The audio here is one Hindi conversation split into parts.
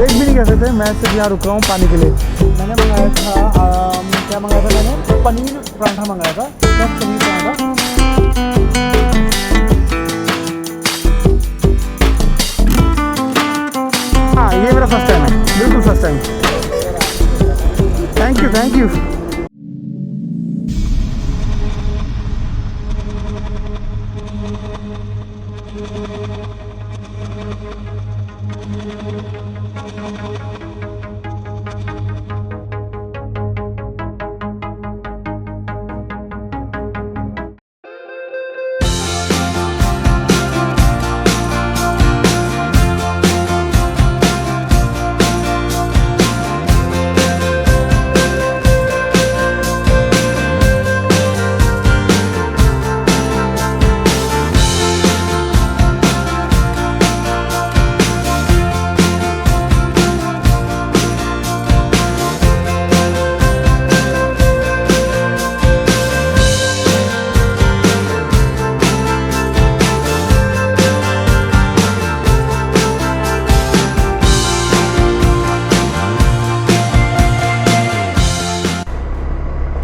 ब्रेक भी नहीं कह सकते, मैं सिर्फ यहाँ रुक रहा हूँ पानी के लिए। मैंने मंगाया था क्या मंगाया था मैंने, पनीर पराठा मंगाया था, बस पनीर पराठा। हाँ ये मेरा फर्स्ट टाइम है, बिल्कुल first time. Thank you thank you.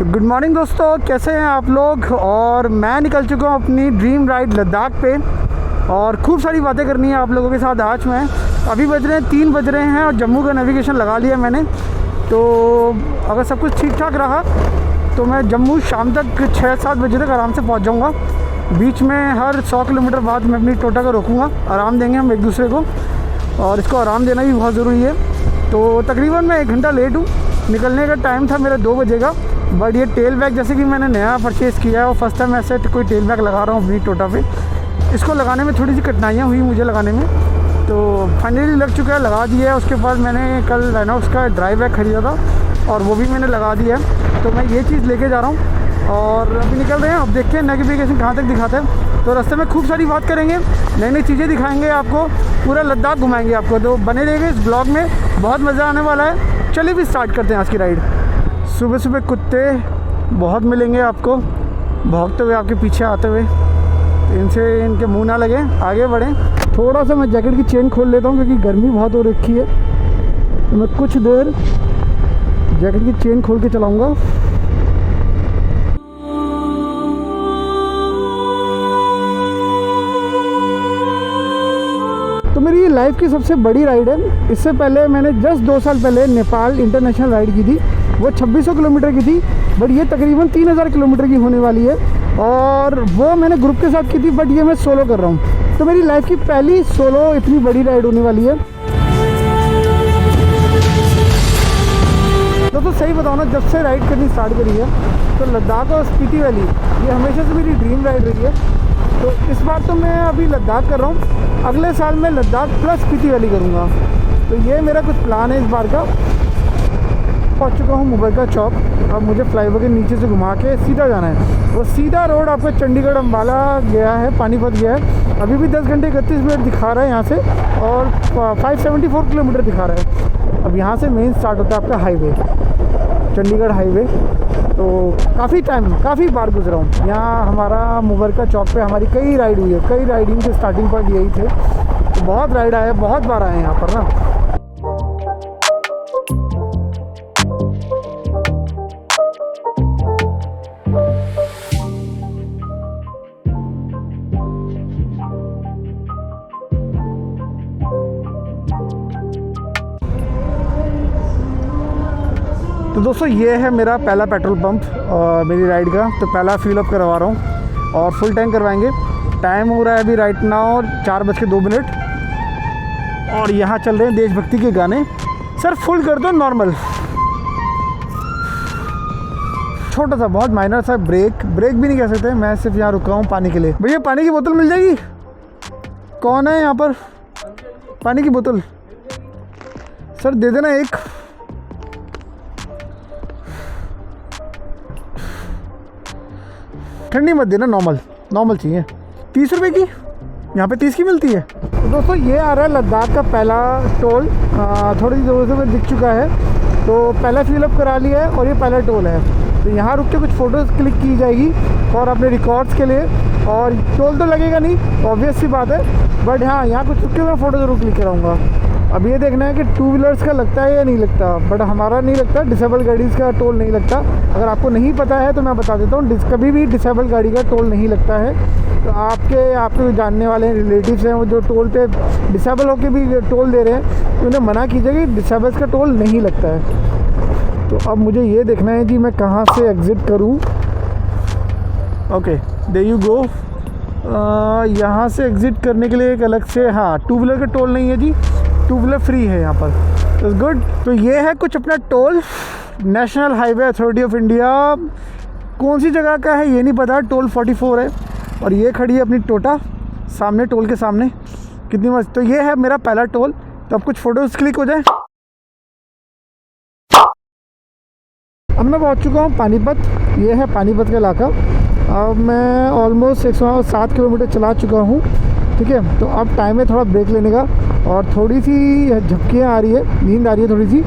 Good morning दोस्तों, कैसे हैं आप लोग। और मैं निकल चुका हूँ अपनी ड्रीम राइड लद्दाख पे, और खूब सारी बातें करनी है आप लोगों के साथ आज। मैं अभी बज रहे हैं 3 बज रहे हैं और जम्मू का नेविगेशन लगा लिया मैंने। तो अगर सब कुछ ठीक ठाक रहा तो मैं जम्मू शाम तक 6-7 बजे तक आराम से पहुँच जाऊँगा। बीच में हर 100 किलोमीटर बाद मैं अपनी टोटा को रोकूँगा, आराम देंगे हम एक दूसरे को, और इसको आराम देना भी बहुत ज़रूरी है। तो तकरीबन मैं 1 घंटा लेट हूँ। निकलने का टाइम था मेरा 2 बजे का, बट ये टेल बैग जैसे कि मैंने नया परचेज़ किया है और फर्स्ट टाइम ऐसे कोई टेल बैग लगा रहा हूँ अपनी टोटा पे। इसको लगाने में थोड़ी सी कठिनाइयाँ हुई मुझे लगाने में, तो फाइनली लग चुका है, लगा दिया है। उसके बाद मैंने कल रेनॉल्ड्स का ड्राई बैग ख़रीदा था और वो भी मैंने लगा दिया है। तो मैं ये चीज़ लेके जा रहा हूँ और अभी निकल रहे हैं। अब देखते हैं नेविगेशन कहाँ तक दिखाता है। तो रास्ते में खूब सारी बात करेंगे, नई नई चीज़ें दिखाएँगे आपको, पूरा लद्दाख घुमाएँगे आपको। तो बने रहिए इस ब्लॉग में, बहुत मज़ा आने वाला है। चलिए भी स्टार्ट करते हैं आज की राइड। सुबह सुबह कुत्ते बहुत मिलेंगे आपको, भौंकते हुए आपके पीछे आते हुए। इनसे इनके मुंह ना लगे, आगे बढ़ें। थोड़ा सा मैं जैकेट की चेन खोल लेता हूँ क्योंकि गर्मी बहुत हो रखी है। तो मैं कुछ देर जैकेट की चेन खोल के चलाऊँगा। तो मेरी ये लाइफ की सबसे बड़ी राइड है। इससे पहले मैंने जस्ट 2 साल पहले नेपाल इंटरनेशनल राइड की थी, वो 2600 किलोमीटर की थी, बट ये तकरीबन 3000 किलोमीटर की होने वाली है। और वो मैंने ग्रुप के साथ की थी, बट ये मैं सोलो कर रहा हूँ। तो मेरी लाइफ की पहली सोलो इतनी बड़ी राइड होने वाली है। तो सही बताओ ना, जब से राइड करनी स्टार्ट करी है तो लद्दाख और स्पीति वैली ये हमेशा से मेरी ड्रीम राइड रही है। तो इस बार तो मैं अभी लद्दाख कर रहा हूँ, अगले साल मैं लद्दाख प्लस स्पीति वैली करूँगा। तो ये मेरा कुछ प्लान है इस बार का। पहुँच चुका हूँ मुबैका चौक। अब मुझे फ्लाईओवर के नीचे से घुमा के सीधा जाना है। वो सीधा रोड आपका चंडीगढ़ अम्बाला गया है, पानीपत गया है। अभी भी 10 घंटे 31 मिनट दिखा रहा है यहाँ से, और 574 किलोमीटर दिखा रहा है। अब यहाँ से मेन स्टार्ट होता है आपका हाईवे, चंडीगढ़ हाईवे। तो काफ़ी बार गुजरा हूँ यहाँ। हमारा मुबैका चौक पे हमारी कई राइड हुई है, कई राइडिंग के स्टार्टिंग पॉइंट यही थे। तो बहुत राइड आए, बहुत बार आए यहाँ पर ना। तो दोस्तों ये है मेरा पहला पेट्रोल पंप मेरी राइड का। तो पहला फिल अप करवा रहा हूँ और फुल टैंक करवाएंगे। टाइम हो रहा है अभी राइट नाउ 4:02। और यहाँ चल रहे हैं देशभक्ति के गाने। सर फुल कर दो नॉर्मल, छोटा सा बहुत माइनर सा ब्रेक भी नहीं कह सकते। मैं सिर्फ यहाँ रुका हूँ पानी के लिए। भैया पानी की बोतल मिल जाएगी? कौन है यहाँ पर? पानी की बोतल सर दे देना एक। ठंडी मत देना, नॉर्मल चाहिए। 30 रुपये की, यहाँ पे 30 की मिलती है। तो दोस्तों ये आ रहा है लद्दाख का पहला टोल, थोड़ी दूर से में दिख चुका है। तो पहला फिलअप करा लिया है और ये पहला टोल है। तो यहाँ रुक के कुछ फ़ोटोज़ क्लिक की जाएगी और अपने रिकॉर्ड्स के लिए। और टोल तो लगेगा नहीं, ऑब्वियस सी बात है, बट हाँ यहाँ कुछ रुक के मैं फ़ोटो ज़रूर क्लिक कराऊँगा। अब ये देखना है कि टू व्हीलर्स का लगता है या नहीं लगता, बट हमारा नहीं लगता, डिसेबल गाड़ीज़ का टोल नहीं लगता। अगर आपको नहीं पता है तो मैं बता देता हूँ, कभी भी डिसेबल गाड़ी का टोल नहीं लगता है। तो आपके जानने वाले रिलेटिव्स हैं वो जो टोल पे डिसेबल होकर भी टोल दे रहे हैं, तो उन्हें मना कीजिए कि डिसेबल्स का टोल नहीं लगता है। तो अब मुझे ये देखना है कि मैं कहाँ से एग्ज़िट करूँ। Okay, there you go. यहाँ से एग्ज़िट करने के लिए एक अलग से, हाँ, टू व्हीलर का टोल नहीं है जी, टू व्हीलर फ्री है यहाँ पर। It's good. तो ये है कुछ अपना toll. National highway authority of India कौन सी जगह का है ये नहीं पता, टोल 44 है। और ये खड़ी है अपनी टोटा सामने, टोल के सामने, कितनी मस्त। तो ये है मेरा पहला टोल। तो अब कुछ फ़ोटोज़ क्लिक हो जाए। अब मैं पहुँच चुका हूँ पानीपत। ये है पानीपत का इलाका। अब मैं ऑलमोस्ट 107 किलोमीटर चला चुका हूँ, ठीक है। तो अब टाइम है थोड़ा ब्रेक लेने का, और थोड़ी सी झपकियाँ आ रही है, नींद आ रही है थोड़ी सी।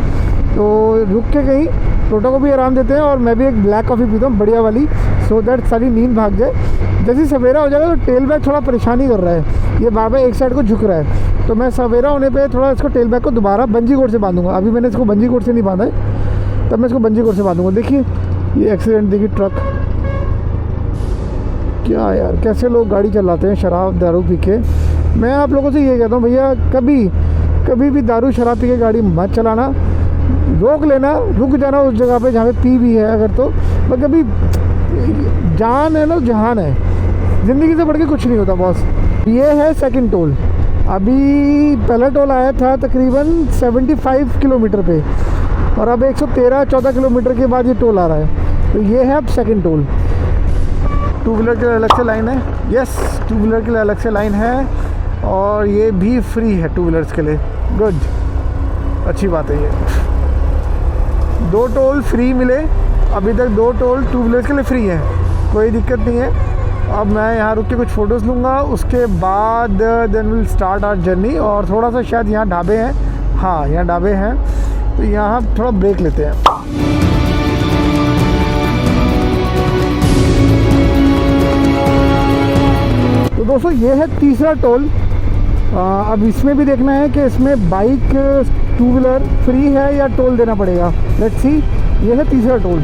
तो रुक के कहीं टोटो को भी आराम देते हैं, और मैं भी एक ब्लैक कॉफ़ी पीता हूँ बढ़िया वाली, सो दैट सारी नींद भाग जाए। जैसे सवेरा हो जाएगा तो टेल बैग थोड़ा परेशानी कर रहा है, ये बार बार एक साइड को झुक रहा है। तो मैं सवेरा होने पे थोड़ा इसको टेल बैग को दोबारा बंजी कोड से बांधूंगा। अभी मैंने इसको बंजी कोड से नहीं बांधा है, तब मैं इसको बंजी कोड से बांधूंगा। देखिए ये एक्सीडेंट, देखिए ट्रक, क्या यार कैसे लोग गाड़ी चलाते हैं शराब दारू पी के। मैं आप लोगों से ये कहता हूँ भैया, कभी भी दारू शराब पी के गाड़ी मत चलाना। रोक लेना, रुक जाना उस जगह पे जहाँ पे पी भी है अगर तो, पर कभी जान है ना, जहान है, ज़िंदगी से बढ़ के कुछ नहीं होता बॉस। ये है सेकंड टोल। अभी पहला टोल आया था तकरीबन 75 किलोमीटर पे, और अब 113-14 किलोमीटर के बाद ये टोल आ रहा है। तो ये है अब सेकंड टोल। टू व्हीलर के लिए अलग से लाइन है, यस, टू व्हीलर के लिए अलग से लाइन है, और ये भी फ्री है टू व्हीलर्स के लिए। गुड, अच्छी बात है। ये 2 टोल फ्री मिले अभी तक, 2 टोल टू व्हीलर्स के लिए फ्री है, कोई दिक्कत नहीं है। अब मैं यहाँ रुक के कुछ फ़ोटोज़ लूँगा, उसके बाद then will start our journey. और थोड़ा सा शायद यहाँ ढाबे हैं, हाँ यहाँ ढाबे हैं, तो यहाँ थोड़ा ब्रेक लेते हैं। तो दोस्तों ये है तीसरा टोल। अब इसमें भी देखना है कि इसमें बाइक टू व्हीलर फ्री है या टोल देना पड़ेगा। Let's see. ये है तीसरा टोल,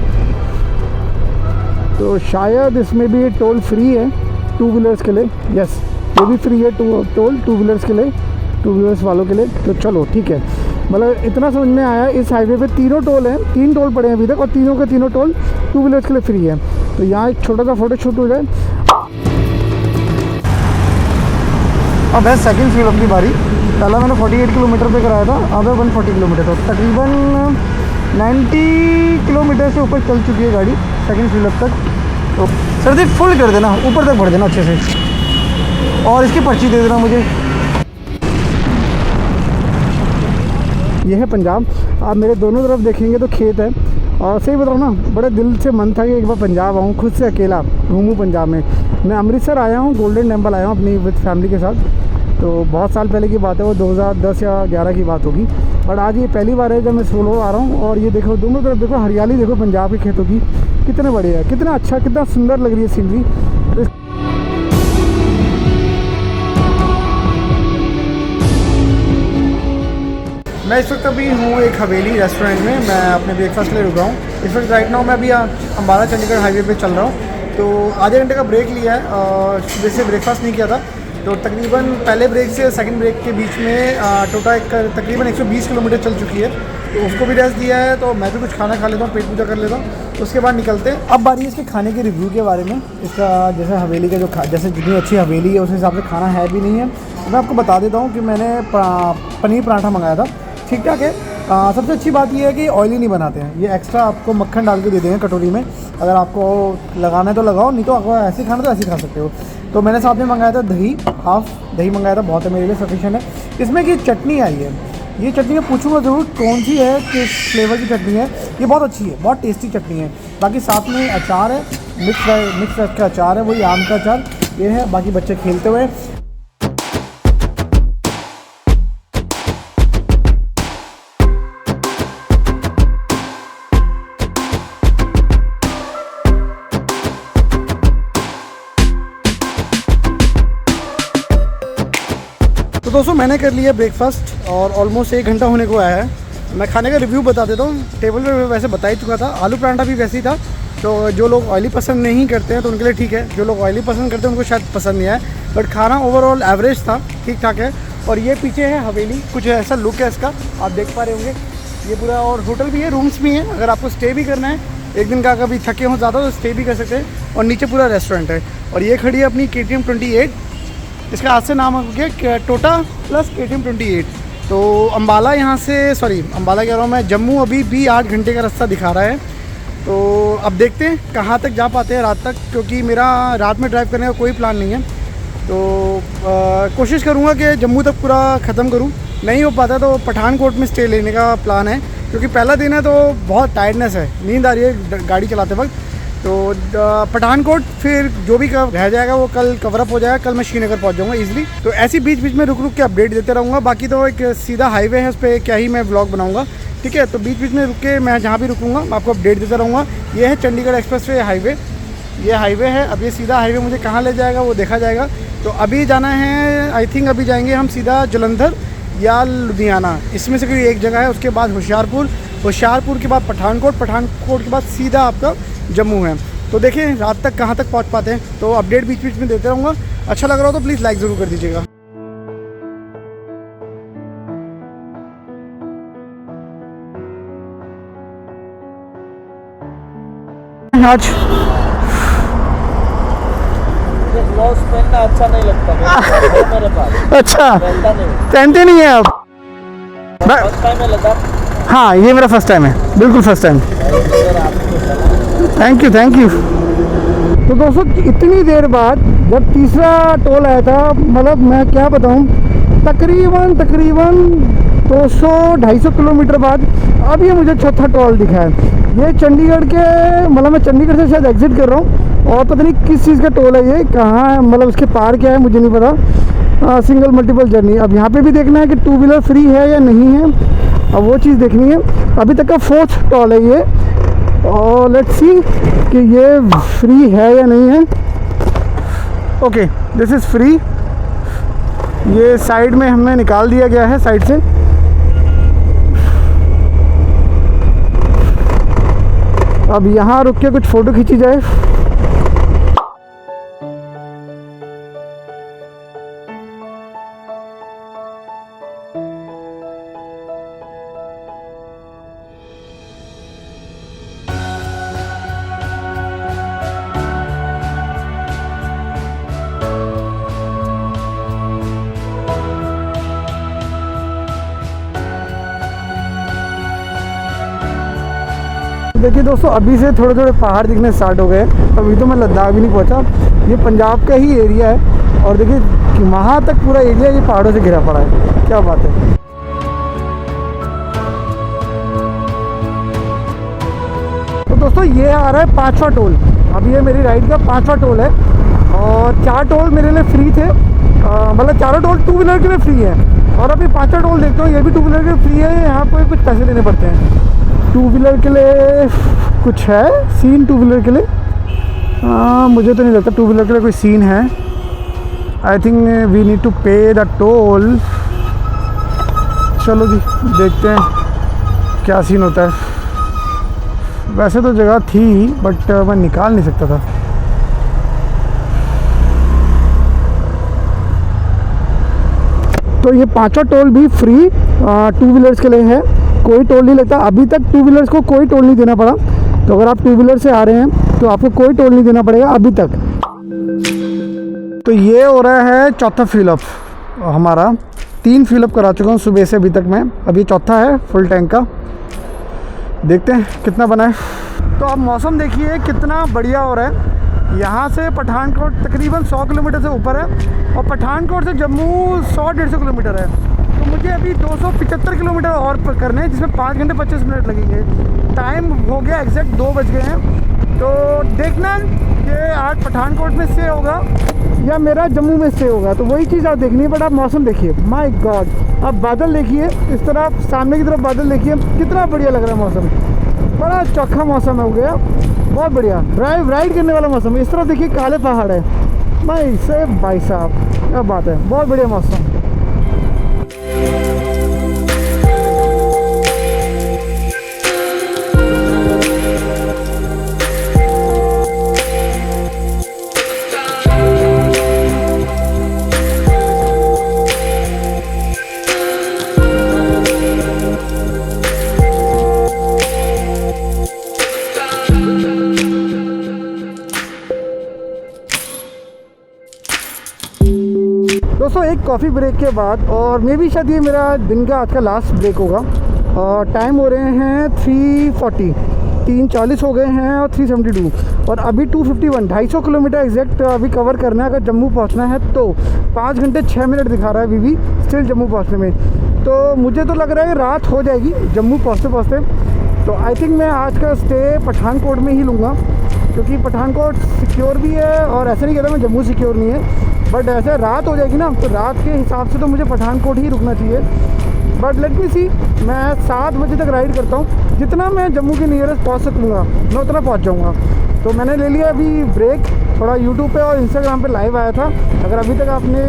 तो शायद इसमें भी टोल फ्री है टू व्हीलर्स के लिए। यस, ये भी फ्री है टोल टू व्हीलर्स के लिए, टू व्हीलर्स वालों के लिए। तो चलो ठीक है, मतलब इतना समझ में आया। इस हाईवे पे तीनों टोल हैं, 3 टोल पड़े हैं अभी तक, और तीनों के तीनों टोल टू व्हीलर्स के लिए फ्री है। तो यहाँ एक छोटा सा फ़ोटो शूट हो जाए। अब है सेकंड स्लीप अपनी बारी। पहला मैंने 48 किलोमीटर पे कराया था, अब है 140 किलोमीटर। तो तकरीबन 90 किलोमीटर से ऊपर चल चुकी है गाड़ी सेकंड स्लीप तक। तो सर्दी फुल कर देना, ऊपर तक भर देना अच्छे से, और इसकी पर्ची दे देना मुझे। ये है पंजाब। आप मेरे दोनों तरफ देखेंगे तो खेत है, और सही बताऊँ ना, बड़े दिल से मन था कि एक बार पंजाब आऊँ, खुद से अकेला घूमूँ पंजाब में। मैं अमृतसर आया हूँ, गोल्डन टेम्पल आया हूँ अपनी विद फैमिली के साथ। तो बहुत साल पहले की बात है, वो 2010 या 11 की बात होगी। बट आज ये पहली बार है जब मैं सोलो आ रहा हूँ। और ये देखो दोनों तरफ देखो हरियाली, देखो पंजाब के खेतों की, कितने बड़े है, कितना अच्छा, कितना सुंदर लग रही है सीनरी। मैं इस वक्त अभी हूँ एक हवेली रेस्टोरेंट में, मैं अपने ब्रेकफास्ट के लिए रुका हूँ। इस वक्त राइट नाउ मैं अभी अम्बाला चंडीगढ़ हाईवे पे चल रहा हूँ। तो आधे घंटे का ब्रेक लिया है, सुबह से ब्रेकफास्ट नहीं किया था। तो तकरीबन पहले ब्रेक से सेकंड ब्रेक के बीच में टोटा तकरीबन 120 किलोमीटर चल चुकी है, तो उसको भी रेस्ट दिया है। तो मैं भी कुछ खाना खा लेता हूँ, पेट पूजा कर लेता हूँ, तो उसके बाद निकलते हैं। अब बारी है इसके खाने के रिव्यू के बारे में। इसका जैसे हवेली का जो जैसे जितनी अच्छी हवेली है उस हिसाब से खाना है भी नहीं है। तो मैं आपको बता देता हूँ कि मैंने पनीर पराठा मंगाया था, ठीक ठाक है। सबसे अच्छी बात यह है कि ऑयली नहीं बनाते हैं, ये एक्स्ट्रा आपको मक्खन डाल के दे देंगे कटोरी में। अगर आपको लगाना है तो लगाओ, नहीं तो आपको ऐसे खाना तो ऐसे खा सकते हो। तो मैंने साथ में मंगाया था दही, हाफ दही मंगाया था, बहुत है मेरे लिए, सफिशिएंट है। इसमें की चटनी आई है, ये चटनी मैं पूछूंगा ज़रूर कौन सी है, किस फ्लेवर की चटनी है। ये बहुत अच्छी है, बहुत टेस्टी चटनी है। बाकी साथ में अचार है, मिक्स का अचार है, वही आम का अचार ये है। बाकी बच्चे खेलते हुए। दोस्तों मैंने कर लिया ब्रेकफास्ट और ऑलमोस्ट 1 घंटा होने को आया है। मैं खाने का रिव्यू बता देता हूँ। टेबल पे वैसे बता ही चुका था, आलू पराठा भी वैसे ही था। तो जो लोग ऑयली पसंद नहीं करते हैं तो उनके लिए ठीक है, जो लोग ऑयली पसंद करते हैं उनको शायद पसंद नहीं आए, बट खाना ओवरऑल एवरेज था, ठीक ठाक है। और ये पीछे है हवेली, कुछ ऐसा लुक है इसका, आप देख पा रहे होंगे। ये पूरा और होटल भी है, रूम्स भी हैं, अगर आपको स्टे भी करना है एक दिन का, कभी थके हो ज़्यादा तो स्टे भी कर सकते हैं। और नीचे पूरा रेस्टोरेंट है। और ये खड़ी है अपनी KTM 28, इसका आज से नाम हो गया टोटा प्लस KTM 28। तो अम्बाला यहाँ से, सॉरी अम्बाला कह रहा हूँ मैं, जम्मू अभी भी 8 घंटे का रास्ता दिखा रहा है। तो अब देखते हैं कहाँ तक जा पाते हैं रात तक, क्योंकि मेरा रात में ड्राइव करने का कोई प्लान नहीं है। तो कोशिश करूँगा कि जम्मू तक पूरा ख़त्म करूँ, नहीं हो पाता तो पठानकोट में स्टे लेने का प्लान है, क्योंकि पहला दिन है तो बहुत टायर्डनेस है, नींद आ रही है गाड़ी चलाते वक्त। तो पठानकोट फिर जो भी रह जाएगा वो कल कवर अप हो जाएगा, कल मैं श्रीनगर पहुंच जाऊंगा इजीली। तो ऐसी बीच बीच में रुक रुक के अपडेट देते रहूँगा। बाकी तो एक सीधा हाईवे है, उस पर क्या ही मैं व्लॉग बनाऊँगा, ठीक है। तो बीच बीच में रुक के मैं जहाँ भी रुकूँगा मैं आपको अपडेट देता रहूँगा। ये है चंडीगढ़ एक्सप्रेसवे हाईवे, ये हाईवे है। अब ये सीधा हाईवे मुझे कहाँ ले जाएगा वो देखा जाएगा। तो अभी जाना है, आई थिंक अभी जाएंगे हम सीधा जलंधर या लुधियाना, इसमें से कोई एक जगह है। उसके बाद होशियारपुर, होशियारपुर के बाद पठानकोट, पठानकोट के बाद सीधा आपका जम्मू है। तो देखें रात तक कहाँ तक पहुँच पाते हैं। तो अपडेट बीच बीच में देते रहूँगा। अच्छा लग रहा हो तो प्लीज़ लाइक ज़रूर कर दीजिएगा। आज ग्लव्स पहनना अच्छा नहीं लगता मेरे पास। अच्छा, पहनते नहीं है आप? फर्स्ट टाइम है लद्दाख? हाँ, ये मेरा फर्स्ट टाइम है, बिल्कुल first time. Thank you thank you. तो दोस्तों इतनी देर बाद जब तीसरा टोल आया था, मतलब मैं क्या बताऊँ, तकरीबन 200-250 किलोमीटर बाद अब ये मुझे चौथा टोल दिखा है। ये चंडीगढ़ के, मतलब मैं चंडीगढ़ से शायद एग्जिट कर रहा हूँ और पता नहीं किस चीज़ का टोल है, ये कहाँ है, मतलब उसके पार क्या है मुझे नहीं पता। Single multiple journey. अब यहाँ पे भी देखना है कि 2 व्हीलर फ्री है या नहीं है, अब वो चीज़ देखनी है। अभी तक का 4th टोल है ये, और लेट्स सी कि ये फ्री है या नहीं है। Okay, this is free. ये साइड में हमें निकाल दिया गया है, साइड से। अब यहाँ रुक के कुछ फ़ोटो खींची जाए। देखिए दोस्तों, अभी से थोड़े थोड़े पहाड़ दिखने स्टार्ट हो गए। अभी तो मैं लद्दाख भी नहीं पहुंचा, ये पंजाब का ही एरिया है। और देखिए वहाँ तक पूरा एरिया ये पहाड़ों से घिरा पड़ा है, क्या बात है। तो दोस्तों ये आ रहा है 5वां टोल। अभी ये मेरी राइड का 5वां टोल है और 4 टोल मेरे लिए फ्री थे, मतलब चारों टोल 2 व्हीलर के लिए फ्री है। और अभी 5वां टोल देखते हो, ये भी 2 व्हीलर के लिए फ्री है। यहाँ पर कुछ पैसे देने पड़ते हैं 2 व्हीलर के लिए, कुछ है सीन 2 व्हीलर के लिए। मुझे तो नहीं लगता 2 व्हीलर के लिए कोई सीन है। I think we need to pay the toll. चलो जी देखते हैं क्या सीन होता है। वैसे तो जगह थी बट मैं निकाल नहीं सकता था। तो ये 5वां टोल भी फ्री 2 व्हीलर्स के लिए है, कोई टोल नहीं लगता। अभी तक 2 व्हीलर्स को कोई टोल नहीं देना पड़ा। तो अगर आप 2 व्हीलर से आ रहे हैं तो आपको कोई टोल नहीं देना पड़ेगा अभी तक। तो ये हो रहा है 4था फिलअप हमारा। 3 फिलअप करा चुका हूँ सुबह से अभी तक मैं, अभी 4था है फुल टैंक का। देखते हैं कितना बना है। तो अब मौसम देखिए कितना बढ़िया हो रहा है। यहाँ से पठानकोट तकरीबन 100 किलोमीटर से ऊपर है और पठानकोट से जम्मू 100-150 किलोमीटर है। तो मुझे अभी 275 किलोमीटर और करने हैं, जिसमें 5 घंटे 25 मिनट लगेंगे। टाइम हो गया एग्जैक्ट 2 बज गए हैं। तो देखना कि आज पठानकोट में स्टे होगा या मेरा जम्मू में स्टे होगा, तो वही चीज़ आप देखनी है। बट आप मौसम देखिए, माय गॉड, आप बादल देखिए, इस तरफ सामने की तरफ बादल देखिए, कितना बढ़िया लग रहा है मौसम। बड़ा चोखा मौसम हो गया, बहुत बढ़िया राइड करने वाला मौसम। इस तरफ देखिए काले पहाड़ है भाई साहब, क्या बात है, बहुत बढ़िया मौसम। दोस्तों एक कॉफ़ी ब्रेक के बाद, और मे भी शायद ये मेरा दिन का आज का लास्ट ब्रेक होगा, और टाइम हो रहे हैं 3:40 हो गए हैं और 3:72, और अभी 251 250 किलोमीटर एग्जैक्ट अभी कवर करना है अगर जम्मू पहुंचना है तो। 5 घंटे 6 मिनट दिखा रहा है अभी भी स्टिल जम्मू पहुंचने में। तो मुझे तो लग रहा है रात हो जाएगी जम्मू पहुंचते पहुंचते। तो आई थिंक मैं आज का स्टे पठानकोट में ही लूँगा, क्योंकि पठानकोट सिक्योर भी है, और ऐसे नहीं कहता मैं जम्मू सिक्योर नहीं है, बट ऐसे रात हो जाएगी ना, तो रात के हिसाब से तो मुझे पठानकोट ही रुकना चाहिए। बट लेट मी सी, मैं 7 बजे तक राइड करता हूँ, जितना मैं जम्मू के नियरेस्ट पहुँच सकूँगा मैं उतना पहुँच जाऊँगा। तो मैंने ले लिया अभी ब्रेक, थोड़ा यूट्यूब पे और इंस्टाग्राम पे लाइव आया था। अगर अभी तक आपने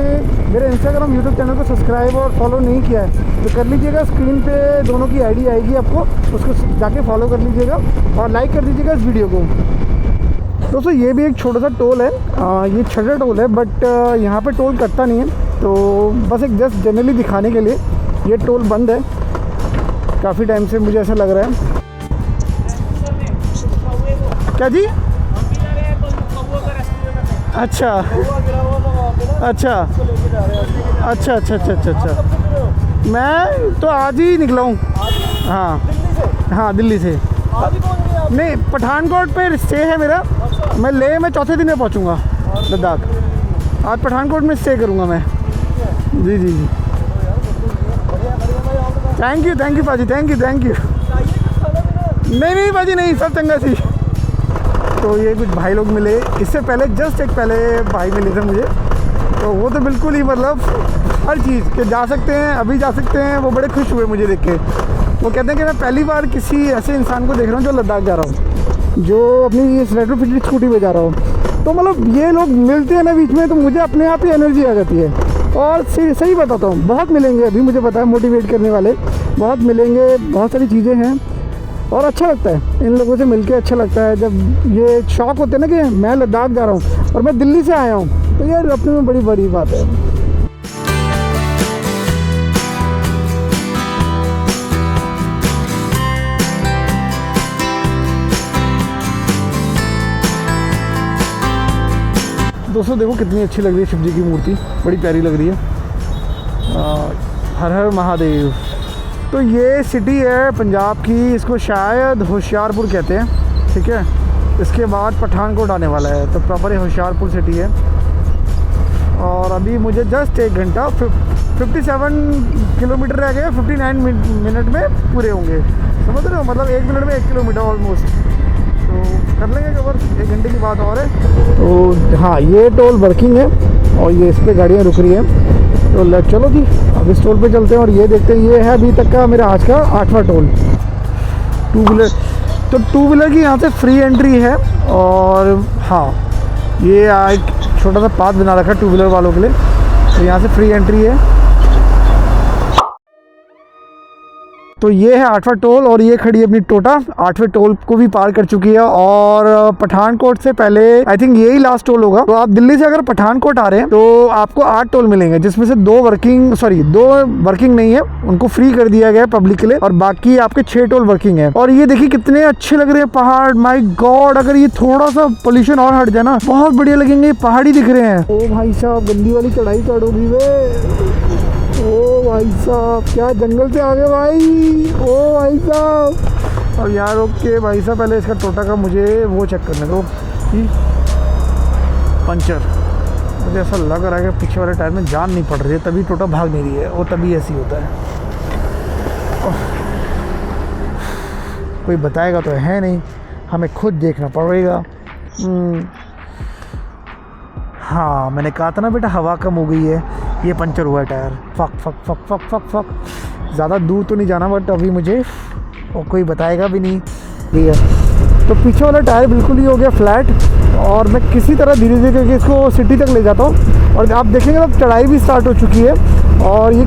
मेरे इंस्टाग्राम यूट्यूब चैनल को सब्सक्राइब और फॉलो नहीं किया है तो कर लीजिएगा। स्क्रीन पे दोनों की आईडी आएगी, आपको उसको जाके फॉलो कर लीजिएगा और लाइक कर दीजिएगा इस वीडियो को। दोस्तों ये भी एक छोटा सा टोल है, ये छठा टोल है, बट यहाँ पे टोल कटता नहीं है, तो बस एक जस्ट जनरली दिखाने के लिए ये टोल बंद है काफ़ी टाइम से, मुझे ऐसा लग रहा है। क्या जी? अच्छा अच्छा अच्छा अच्छा अच्छा अच्छा अच्छा, मैं तो आज ही निकला हूँ। हाँ हाँ, दिल्ली से। नहीं, पठानकोट पे स्टे है मेरा। मैं लेह में चौथे दिन में पहुंचूंगा लद्दाख। आज पठानकोट में स्टे करूंगा मैं। जी जी जी, थैंक यू पाजी, थैंक यू। नहीं पाजी नहीं, सब चंगा सी। तो ये कुछ भाई लोग मिले इससे पहले, जस्ट एक पहले भाई मिले थे मुझे, तो वो तो बिल्कुल ही मतलब हर चीज़ के जा सकते हैं, अभी जा सकते हैं। वो बड़े खुश हुए मुझे देख के। वो कहते हैं कि मैं पहली बार किसी ऐसे इंसान को देख रहा हूँ जो लद्दाख जा रहा हूँ, जो अपनी इस रेट्रोफिटेड स्कूटी पे जा रहा हूँ। तो मतलब ये लोग मिलते हैं ना बीच में, तो मुझे अपने आप ही एनर्जी आ जाती है। और सही बताता हूँ, बहुत मिलेंगे अभी, मुझे पता है मोटिवेट करने वाले बहुत मिलेंगे, बहुत सारी चीज़ें हैं, और अच्छा लगता है इन लोगों से मिलके। अच्छा लगता है जब ये शौक होते हैं ना कि मैं लद्दाख जा रहा हूँ और मैं दिल्ली से आया हूँ, तो यार अपने में बड़ी बात है। दोस्तों देखो कितनी अच्छी लग रही है शिव जी की मूर्ति, बड़ी प्यारी लग रही है। हर हर महादेव। तो ये सिटी है पंजाब की, इसको शायद होशियारपुर कहते हैं, ठीक है। इसके बाद पठानकोट आने वाला है, तो प्रॉपर ये होशियारपुर सिटी है। और अभी मुझे जस्ट 1 घंटा 57 किलोमीटर रह गए, 59 मिनट में पूरे होंगे, समझ रहे हो? मतलब 1 मिनट में 1 किलोमीटर ऑलमोस्ट, तो कर लेंगे कवर 1 घंटे की बात और है। तो हाँ, ये टोल वर्किंग है और ये इस पर गाड़ियाँ रुक रही हैं। तो चलो जी अब इस टोल पे चलते हैं और ये देखते हैं। ये है अभी तक का मेरा आज का 8वां टोल, 2 व्हीलर। तो 2 व्हीलर की यहाँ से फ्री एंट्री है। और हाँ, ये एक छोटा सा पाथ बना रखा है 2 व्हीलर वालों के लिए, तो यहाँ से फ्री एंट्री है। तो ये है 8वां टोल, और ये खड़ी है अपनी टोटा 8वें टोल को भी पार कर चुकी है। और पठानकोट से पहले आई थिंक यही लास्ट टोल होगा। तो आप दिल्ली से अगर पठानकोट आ रहे हैं तो आपको 8 टोल मिलेंगे, जिसमें से 2 वर्किंग नहीं है, उनको फ्री कर दिया गया है पब्लिक के लिए, और बाकी आपके 6 टोल वर्किंग है। और ये देखिए कितने अच्छे लग रहे हैं पहाड़, माय गॉड। अगर ये थोड़ा सा पोल्यूशन और हट जाए ना, बहुत बढ़िया लगेंगे। पहाड़ी दिख रहे हैं। ओ भाई साहब, गंदी वाली चढ़ाई चढ़ोगी वे। ओ भाई साहब, क्या जंगल से आ गए भाई। ओ भाई साहब, अब यार ओके भाई साहब, पहले इसका टोटा का मुझे वो चेक करने दो कि पंचर। मुझे ऐसा लग रहा है कि पीछे वाले टायर में जान नहीं पड़ रही है, तभी टोटा भाग नहीं रही है। वो तभी ऐसी होता है, कोई बताएगा तो है नहीं, हमें खुद देखना पड़ेगा। हाँ, मैंने कहा था ना बेटा, हवा कम हो गई है, ये पंचर हुआ है tyre. Fuck fuck fuck fuck fuck fuck. ज़्यादा दूर तो नहीं जाना, बट अभी मुझे और कोई बताएगा भी नहीं। ठीक है, तो पीछे वाला टायर बिल्कुल ही हो गया फ्लैट और मैं किसी तरह धीरे धीरे करके इसको सिटी तक ले जाता हूँ। और आप देखेंगे तो चढ़ाई भी स्टार्ट हो चुकी है और ये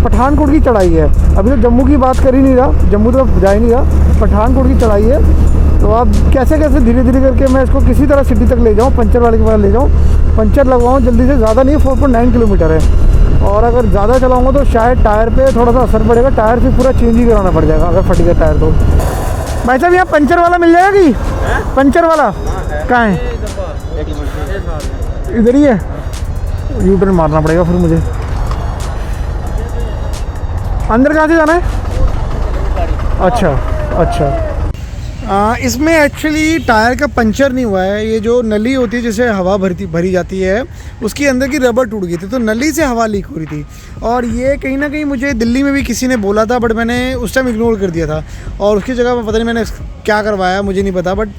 पठानकोट की चढ़ाई है। अभी तो जम्मू की बात कर ही नहीं रहा, जम्मू तो जा ही नहीं रहा, पठानकोट की चढ़ाई है। तो अब कैसे कैसे धीरे धीरे करके मैं इसको किसी तरह सिटी तक ले जाऊँ, पंचर वाले के पास ले जाऊँ, पंचर लगवाऊँ जल्दी से। ज़्यादा नहीं, 4.9 किलोमीटर है और अगर ज़्यादा चलाऊँगा तो शायद टायर पे थोड़ा सा असर पड़ेगा, टायर फिर पूरा चेंज ही कराना पड़ जाएगा अगर फट गया टायर तो। भाई साहब यहाँ पंचर वाला मिल जाएगा कि पंचर वाला कहाँ है? इधर ही है, यू टर्न मारना पड़ेगा फिर मुझे। अंदर कहाँ से जाना है? अच्छा अच्छा। इसमें एक्चुअली टायर का पंचर नहीं हुआ है, ये जो नली होती है जिससे हवा भरी जाती है उसकी अंदर की रबर टूट गई थी, तो नली से हवा लीक हो रही थी। और ये कहीं ना कहीं मुझे दिल्ली में भी किसी ने बोला था, बट मैंने उस टाइम इग्नोर कर दिया था और उसकी जगह पता नहीं मैंने क्या करवाया, मुझे नहीं पता। बट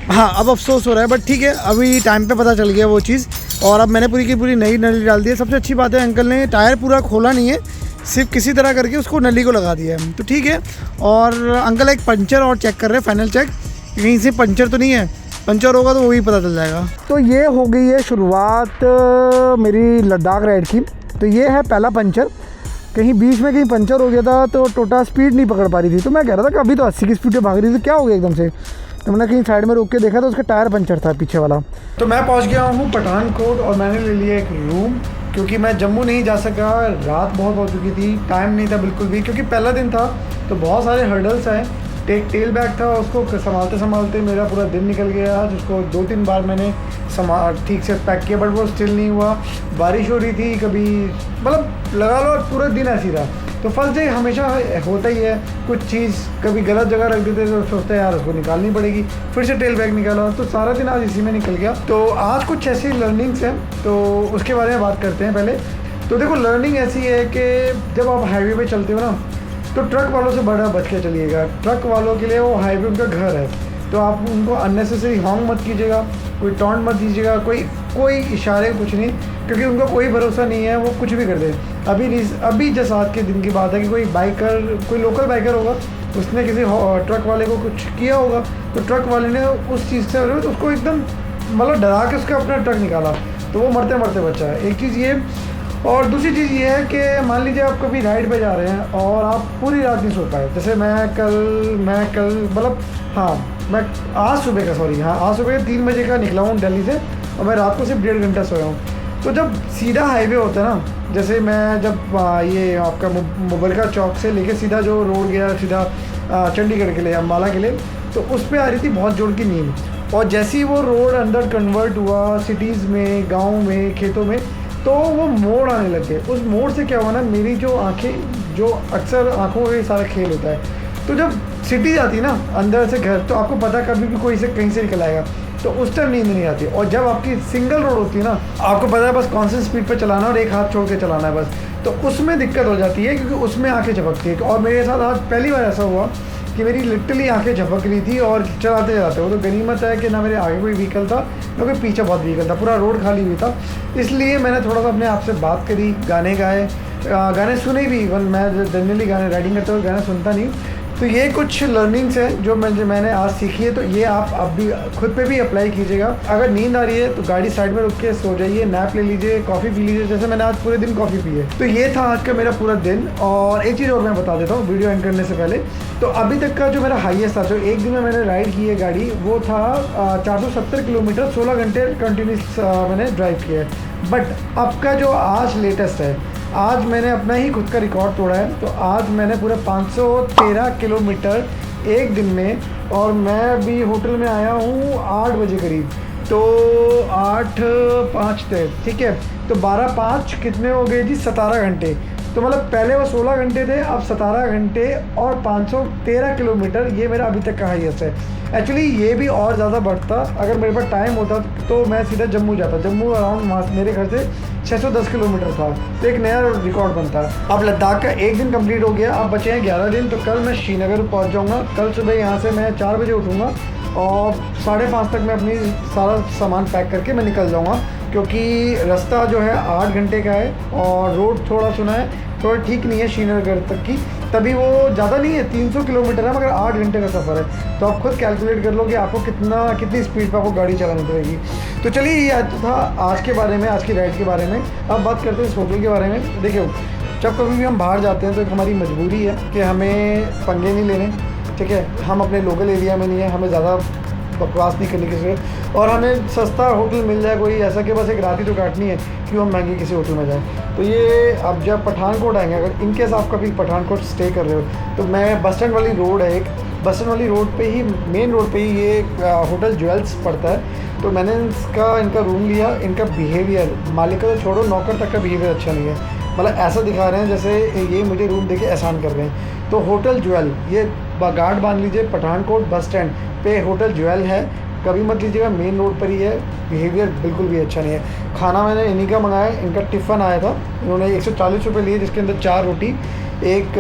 हाँ, अब अफसोस हो रहा है, बट ठीक है, अभी टाइम पे पता चल गया वो चीज़। और अब मैंने पूरी की पूरी नई नली डाल दी है। सबसे अच्छी बात है अंकल ने टायर पूरा खोला नहीं है, सिर्फ किसी तरह करके उसको नली को लगा दिया है, तो ठीक है। और अंकल एक पंचर और चेक कर रहे हैं, फाइनल चेक, कहीं से पंचर तो नहीं है, पंचर होगा तो वो भी पता चल जाएगा। तो ये हो गई है शुरुआत मेरी लद्दाख राइड की। तो ये है पहला पंचर, कहीं बीच में कहीं पंचर हो गया था तो टोटा स्पीड नहीं पकड़ पा रही थी, तो मैं कह रहा था कि अभी तो 80 की स्पीड पे भाग रही थी, क्या हो गया एकदम से। तो मैंने कहीं साइड में रोक के देखा तो उसका टायर पंचर था पीछे वाला। तो मैं पहुंच गया हूं पठानकोट और मैंने ले लिया एक रूम, क्योंकि मैं जम्मू नहीं जा सका, रात बहुत हो चुकी थी, टाइम नहीं था बिल्कुल भी, क्योंकि पहला दिन था तो बहुत सारे हर्डल्स आए। एक टेल बैग था, उसको संभालते संभालते मेरा पूरा दिन निकल गया, जिसको 2-3 बार मैंने ठीक से पैक किया, बट वो स्टिल नहीं हुआ। बारिश हो रही थी, कभी मतलब लगा लो पूरा दिन ऐसी रहा। तो फर्स्ट डे हमेशा होता ही है, कुछ चीज़ कभी गलत जगह रख देते तो सोचते हैं यार उसको निकालनी पड़ेगी, फिर से टेल बैग निकाला, तो सारा दिन आज इसी में निकल गया। तो आज कुछ ऐसी लर्निंग्स हैं तो उसके बारे में बात करते हैं पहले। तो देखो, लर्निंग ऐसी है कि जब आप हाईवे पे चलते हो ना, तो ट्रक वालों से बड़ा बच के चलिएगा। ट्रक वालों के लिए वो हाईवे उनका घर है, तो आप उनको अननेसेसरी हॉर्न मत कीजिएगा, कोई टॉन्ट मत दीजिएगा, कोई इशारे कुछ नहीं, क्योंकि उनका कोई भरोसा नहीं है, वो कुछ भी कर दे। अभी जैसे आज के दिन की बात है कि कोई लोकल बाइकर होगा, उसने किसी ट्रक वाले को कुछ किया होगा, तो ट्रक वाले ने उस चीज़ से उसको एकदम मतलब डरा के उसका अपना ट्रक निकाला, तो वो मरते मरते बचा है। एक चीज़ ये, और दूसरी चीज़ ये है कि मान लीजिए आप कभी राइड पे जा रहे हैं और आप पूरी रात नहीं सो पाए। जैसे मैं कल मतलब मैं आज सुबह का 3 बजे का निकला हूँ दिल्ली से, और मैं रात को सिर्फ 1.5 घंटा सोया हूँ। तो जब सीधा हाईवे होता है ना, जैसे मैं जब ये आपका मुबरका चौक से लेके सीधा जो रोड गया सीधा चंडीगढ़ के लिए, अम्बाला के लिए, तो उस पर आ रही थी बहुत जोर की नींद। और जैसे ही वो रोड अंदर कन्वर्ट हुआ सिटीज़ में, गाँव में, खेतों में, तो वो मोड़ आने लग गए। उस मोड़ से क्या हुआ ना, मेरी जो आंखें, जो अक्सर आंखों का सारा खेल होता है, तो जब सिटी जाती है ना अंदर से घर, तो आपको पता कभी भी कोई से कहीं से निकल आएगा, तो उस टाइम नींद नहीं आती। और जब आपकी सिंगल रोड होती है ना, आपको पता है बस कॉन्स्टेंट स्पीड पर चलाना और एक हाथ छोड़ के चलाना है बस, तो उसमें दिक्कत हो जाती है, क्योंकि उसमें आंखें झपकती है। और मेरे साथ आज पहली बार ऐसा हुआ कि मेरी लिटरली आंखें झपक रही थी और चलाते चलाते। वो तो गनीमत है कि ना मेरे आगे कोई व्हीकल था ना कोई पीछे बहुत व्हीकल था, पूरा रोड खाली हुई था। इसलिए मैंने थोड़ा सा अपने आप से बात करी, गाने गाए, गाने सुने भी। मैं जनरली गाने राइडिंग करते हुए गाने सुनता नहीं। तो ये कुछ लर्निंग्स हैं जो मैंने आज सीखी है, तो ये आप अब भी खुद पे भी अप्लाई कीजिएगा। अगर नींद आ रही है तो गाड़ी साइड में रुक के सो जाइए, नैप ले लीजिए, कॉफ़ी पी लीजिए, जैसे मैंने आज पूरे दिन कॉफ़ी पी है। तो ये था आज का मेरा पूरा दिन। और एक चीज़ और मैं बता देता हूँ वीडियो एंड करने से पहले, तो अभी तक का जो मेरा हाईएस्ट था, जो एक दिन में मैंने राइड की है गाड़ी, वो था 470 किलोमीटर, 16 घंटे कंटिन्यूस मैंने ड्राइव किया है। बट अब का जो आज लेटेस्ट है, आज मैंने अपना ही खुद का रिकॉर्ड तोड़ा है। तो आज मैंने पूरे 513 किलोमीटर एक दिन में, और मैं अभी होटल में आया हूँ 8 बजे करीब, तो 8-5 थे, ठीक है, तो 12-5 कितने हो गए जी, 17 घंटे। तो मतलब पहले वो 16 घंटे थे, अब 17 घंटे और 513 किलोमीटर, ये मेरा अभी तक का हाईएस्ट है। एक्चुअली ये भी और ज़्यादा बढ़ता, अगर मेरे पास टाइम होता तो मैं सीधा जम्मू जाता। जम्मू अराउंड मेरे घर से 610 किलोमीटर था, तो एक नया रिकॉर्ड बनता। अब लद्दाख का एक दिन कंप्लीट हो गया, अब बचे हैं 11 दिन। तो कल मैं श्रीनगर पहुंच जाऊंगा। कल सुबह यहाँ से मैं 4 बजे उठूँगा और 5:30 तक मैं अपनी सारा सामान पैक करके मैं निकल जाऊँगा। क्योंकि रास्ता जो है 8 घंटे का है और रोड थोड़ा सुना है थोड़ा ठीक नहीं है श्रीनगर तक की, तभी वो ज़्यादा नहीं है 300 किलोमीटर है, मगर 8 घंटे का सफ़र है। तो आप खुद कैलकुलेट कर लो कि आपको कितनी स्पीड पर आपको गाड़ी चलानी पड़ेगी। तो चलिए ये था आज के बारे में, आज की राइड के बारे में। अब बात करते हैं इस होटल के बारे में। देखिए जब कभी भी हम बाहर जाते हैं तो एक हमारी मजबूरी है कि हमें पंगे नहीं लेने, ठीक है। हम अपने लोकल एरिया में नहीं है, हमें ज़्यादा बकवास नहीं करने की ज़रूरत, और हमें सस्ता होटल मिल जाए कोई ऐसा कि बस एक रात ही तो काटनी है, क्यों हम महंगे किसी होटल में जाएं। तो ये अब जब पठानकोट आएंगे, अगर इनकेस आप कभी पठानकोट स्टे कर रहे हो तो मैं बस स्टैंड वाली रोड है, एक बस स्टैंड वाली रोड पे ही, मेन रोड पे ही ये होटल ज्वेल्स पड़ता है। तो मैंने इनका रूम लिया। इनका बिहेवियर, मालिक का तो छोड़ो, नौकर तक का बिहेवियर अच्छा नहीं है। मतलब ऐसा दिखा रहे हैं जैसे ये मुझे रूम देके एहसान कर रहे हैं। तो होटल ज्वेल, ये गार्ड बांध लीजिए, पठानकोट बस स्टैंड पे होटल ज्वेल है, कभी मत लीजिएगा, मेन रोड पर ही है। बिहेवियर बिल्कुल भी अच्छा नहीं है। खाना मैंने इन्हीं का मंगाया, इनका टिफ़न आया था, इन्होंने 140 रुपये लिए, जिसके अंदर 4 रोटी, एक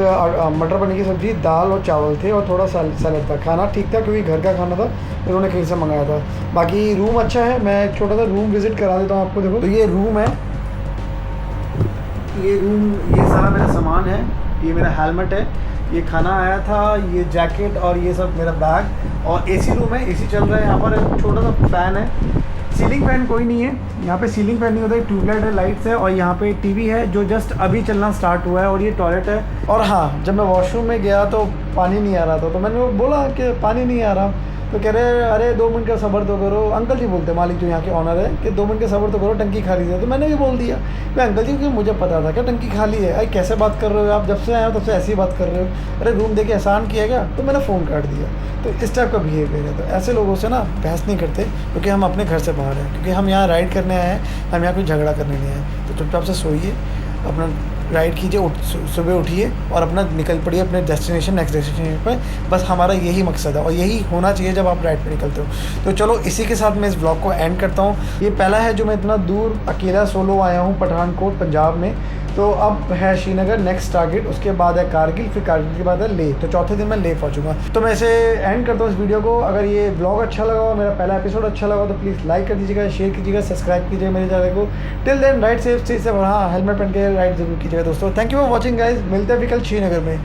मटर पनीर की सब्ज़ी, दाल और चावल थे और थोड़ा सैलड था। खाना ठीक था क्योंकि घर का खाना था, इन्होंने कहीं से मंगाया था। बाकी रूम अच्छा है, मैं एक छोटा सा रूम विज़िट करा देता हूँ आपको। देखो तो ये रूम है, ये सारा मेरा सामान है, ये मेरा हेलमेट है, ये खाना आया था, ये जैकेट और ये सब मेरा बैग, और एसी रूम है, एसी चल रहा है। यहाँ पर एक छोटा सा फ़ैन है, सीलिंग फ़ैन कोई नहीं है यहाँ पे, सीलिंग फ़ैन नहीं होता है, ट्यूबलाइट है, लाइट्स है, और यहाँ पे टीवी है जो जस्ट अभी चलना स्टार्ट हुआ है, और ये टॉयलेट है। और हाँ, जब मैं वॉशरूम में गया तो पानी नहीं आ रहा था, तो मैंने बोला कि पानी नहीं आ रहा, तो कह रहे अरे 2 मिनट का सब्र तो करो। अंकल जी बोलते, मालिक जो यहाँ के ऑनर है, कि 2 मिनट का सब्र तो करो, टंकी खाली है। तो मैंने भी बोल दिया मैं अंकल जी, क्योंकि मुझे पता था क्या टंकी खाली है। अरे कैसे बात कर रहे हो आप, जब से आए हो तब से ऐसी बात कर रहे हो, अरे रूम देके एहसान किया गया, तो मैंने फ़ोन काट दिया। तो इस टाइप का बिहेवियर है। तो ऐसे लोगों से ना बहस नहीं करते, क्योंकि हम अपने घर से बाहर हैं, क्योंकि हम यहाँ राइड करने आए हैं, हम यहाँ कोई झगड़ा करने नहीं आए। तो चुपचाप से सोइए, अपना राइड कीजिए, सुबह उठिए और अपना निकल पड़िए अपने डेस्टिनेशन, नेक्स्ट डेस्टिनेशन पर। बस हमारा यही मकसद है और यही होना चाहिए जब आप राइड पे निकलते हो। तो चलो इसी के साथ मैं इस ब्लॉग को एंड करता हूँ। ये पहला है जो मैं इतना दूर अकेला सोलो आया हूँ पठानकोट पंजाब में। तो अब है श्रीनगर नेक्स्ट टारगेट, उसके बाद है कारगिल, फिर कारगिल के बाद है लेह। तो चौथे दिन मैं लेह पहुँचूँगा। तो मैं इसे एंड करता हूँ इस वीडियो को। अगर ये ब्लॉग अच्छा लगा हो, मेरा पहला एपिसोड अच्छा लगा हो, तो प्लीज़ लाइक कर दीजिएगा, शेयर कीजिएगा, सब्सक्राइब कीजिएगा मेरे चैनल को। टिल देन राइड सेफ, हाँ हेलमेट पहन के राइड जरूर कीजिएगा दोस्तों। Thank you for watching guys, मिलते हैं भी कल श्रीनगर में।